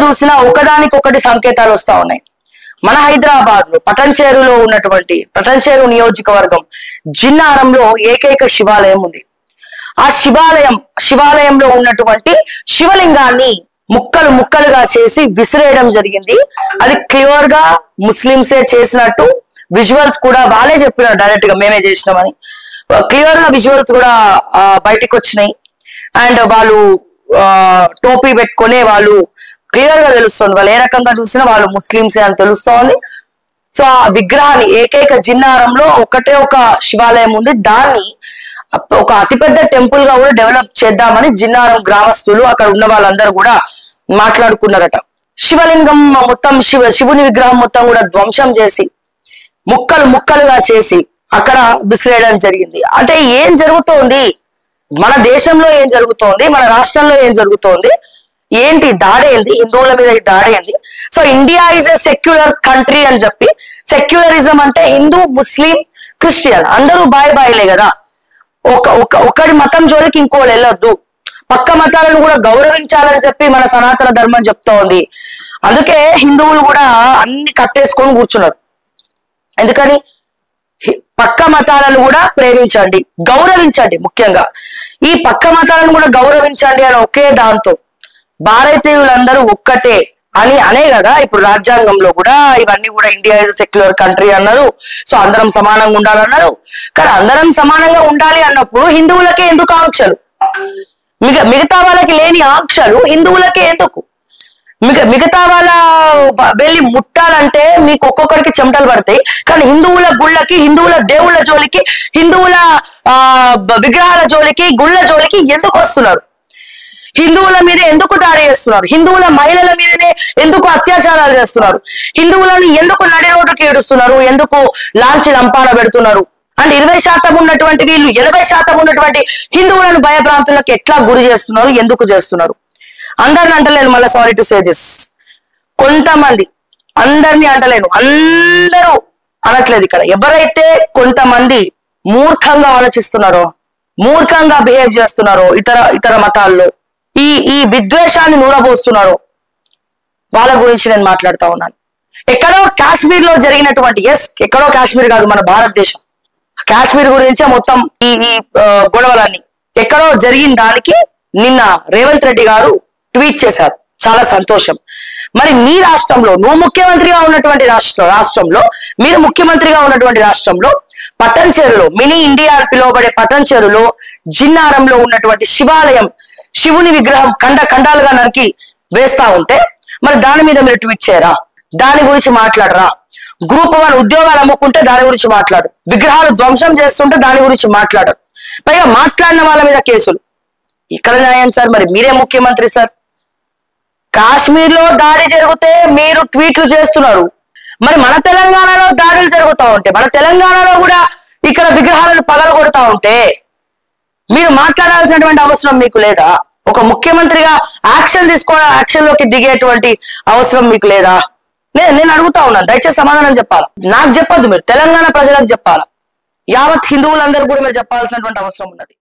చూసినా ఒకదానికొకటి సంకేతాలు వస్తా ఉన్నాయి. మన హైదరాబాద్ లో పటంచేరులో ఉన్నటువంటి పటంచేరు నియోజకవర్గం జిన్నారంలో ఏకైక శివాలయం ఉంది. ఆ శివాలయంలో ఉన్నటువంటి శివలింగాన్ని ముక్కలుగా చేసి విసిరేయడం జరిగింది. అది క్లియర్ గా ముస్లింసే చేసినట్టు విజువల్స్ కూడా వాళ్ళే చెప్పినారు, డైరెక్ట్ గా మేమే చేసినామని. క్లియర్ గా విజువల్స్ కూడా బయటకు వచ్చినాయి. అండ్ వాళ్ళు టోపీ పెట్టుకునే వాళ్ళు క్లియర్ గా తెలుస్తుంది, వాళ్ళు ఏ రకంగా చూసినా వాళ్ళు ముస్లింసే అని తెలుస్తోంది. సో ఆ విగ్రహాన్ని ఏకైక జిన్నారంలో ఒకటే ఒక శివాలయం ఉంది, దాన్ని ఒక అతిపెద్ద టెంపుల్ గా కూడా డెవలప్ చేద్దామని జిన్నారం గ్రామస్తులు అక్కడ ఉన్న వాళ్ళందరూ కూడా మాట్లాడుకున్నారట. శివలింగం మొత్తం శివుని విగ్రహం మొత్తం కూడా ధ్వంసం చేసి ముక్కలుగా చేసి అక్కడ విసిరేయడం జరిగింది. అంటే ఏం జరుగుతోంది, మన దేశంలో ఏం జరుగుతోంది, మన రాష్ట్రంలో ఏం జరుగుతోంది, ఏంటి దాడేంది, హిందువుల మీద ఈ దాడేంది. So India is a secular country అని చెప్పి, సెక్యులరిజం అంటే హిందూ ముస్లిం క్రిస్టియన్ అందరూ బాయిలే కదా. ఒకటి మతం జోలికి ఇంకోళ్ళు వెళ్ళొద్దు, పక్క మతాలను కూడా గౌరవించాలని చెప్పి మన సనాతన ధర్మం చెప్తా ఉంది. అందుకే హిందువులు కూడా అన్ని కట్టేసుకొని కూర్చున్నారు. ఎందుకని పక్క మతాలను కూడా ప్రేమించండి, గౌరవించండి. ముఖ్యంగా ఈ పక్క మతాలను కూడా గౌరవించండి అని ఒకే దాంతో భారతీయులందరూ ఒక్కటే అని అనే కదా ఇప్పుడు రాజ్యాంగంలో కూడా ఇవన్నీ కూడా ఇండియా ఇస్ సెక్యులర్ కంట్రీ అన్నారు. సో అందరం సమానంగా ఉండాలన్నారు. కానీ అందరం సమానంగా ఉండాలి అన్నప్పుడు హిందువులకే ఎందుకు ఆంక్షలు, మిగతా వాళ్ళకి లేని ఆంక్షలు హిందువులకే ఎందుకు? మిగతా వాళ్ళ వెళ్ళి ముట్టాలంటే మీకు ఒక్కొక్కరికి చెమటలు పడతాయి, కానీ హిందువుల గుళ్ళకి, హిందువుల దేవుళ్ళ జోలికి, హిందువుల విగ్రహాల జోలికి, గుళ్ళ జోలికి ఎందుకు వస్తున్నారు? హిందువుల మీద ఎందుకు దాడి చేస్తున్నారు? హిందువుల మహిళల మీదనే ఎందుకు అత్యాచారాలు చేస్తున్నారు? హిందువులను ఎందుకు నడి రోడ్డుకి ఏడుస్తున్నారు? ఎందుకు లాంచి లంపాన పెడుతున్నారు? అండ్ 20% ఉన్నటువంటి వీళ్ళు 80% ఉన్నటువంటి హిందువులను భయభ్రాంతులకు ఎట్లా గురి చేస్తున్నారు, ఎందుకు చేస్తున్నారు? అందరిని అంటలేను, మళ్ళీ సారీ టు సే దిస్, కొంతమంది, అందరినీ అంటలేను, అందరూ అనట్లేదు. ఇక్కడ ఎవరైతే కొంతమంది మూర్ఖంగా ఆలోచిస్తున్నారో, మూర్ఖంగా బిహేవ్ చేస్తున్నారో ఇతర మతాల్లో, ఈ విద్వేషాన్ని నూరబోస్తున్నారో వాళ్ళ గురించి నేను మాట్లాడుతా ఉన్నాను. ఎక్కడో కాశ్మీర్ లో జరిగినటువంటి, ఎక్కడో కాశ్మీర్ కాదు, మన భారతదేశం కాశ్మీర్ గురించే మొత్తం ఈ గొడవలన్నీ. ఎక్కడో జరిగిన దానికి నిన్న రేవంత్ రెడ్డి గారు ట్వీట్ చేశారు, చాలా సంతోషం. మరి మీ రాష్ట్రంలో, నువ్వు ముఖ్యమంత్రిగా ఉన్నటువంటి రాష్ట్రంలో, మీరు ముఖ్యమంత్రిగా ఉన్నటువంటి రాష్ట్రంలో పటంచెరులో, మినీ ఇండియా అని పిలువబడే పటంచెరులో జిన్నారంలో ఉన్నటువంటి శివాలయం, శివుని విగ్రహం ఖండాలుగా నరికి వేస్తా ఉంటే మరి దాని మీద మీరు ట్వీట్ చేయరా? దాని గురించి మాట్లాడరా? గ్రూప్ 1 ఉద్యోగాలు అమ్ముకుంటే దాని గురించి మాట్లాడు, విగ్రహాలు ధ్వంసం చేస్తుంటే దాని గురించి మాట్లాడరు. పైగా మాట్లాడిన వాళ్ళ మీద కేసులు. ఇక్కడ న్యాయం సార్? మరి మీరే ముఖ్యమంత్రి సార్. కాశ్మీర్ లో దాడి జరిగితే మీరు ట్వీట్లు చేస్తున్నారు, మరి మన తెలంగాణలో దాడులు జరుగుతూ ఉంటే, మన తెలంగాణలో కూడా ఇక్కడ విగ్రహాలను పగలగొడతా ఉంటే మీరు మాట్లాడాల్సినటువంటి అవసరం మీకు లేదా? ఒక ముఖ్యమంత్రిగా యాక్షన్ లోకి దిగేటువంటి అవసరం మీకు లేదా? నేను అడుగుతా ఉన్నాను, దయచేసి సమాధానం చెప్పాలా. నాకు చెప్పొద్దు, మీరు తెలంగాణ ప్రజలకు చెప్పాలా, యావత్ హిందువులందరూ కూడా మీరు చెప్పాల్సినటువంటి అవసరం ఉన్నది.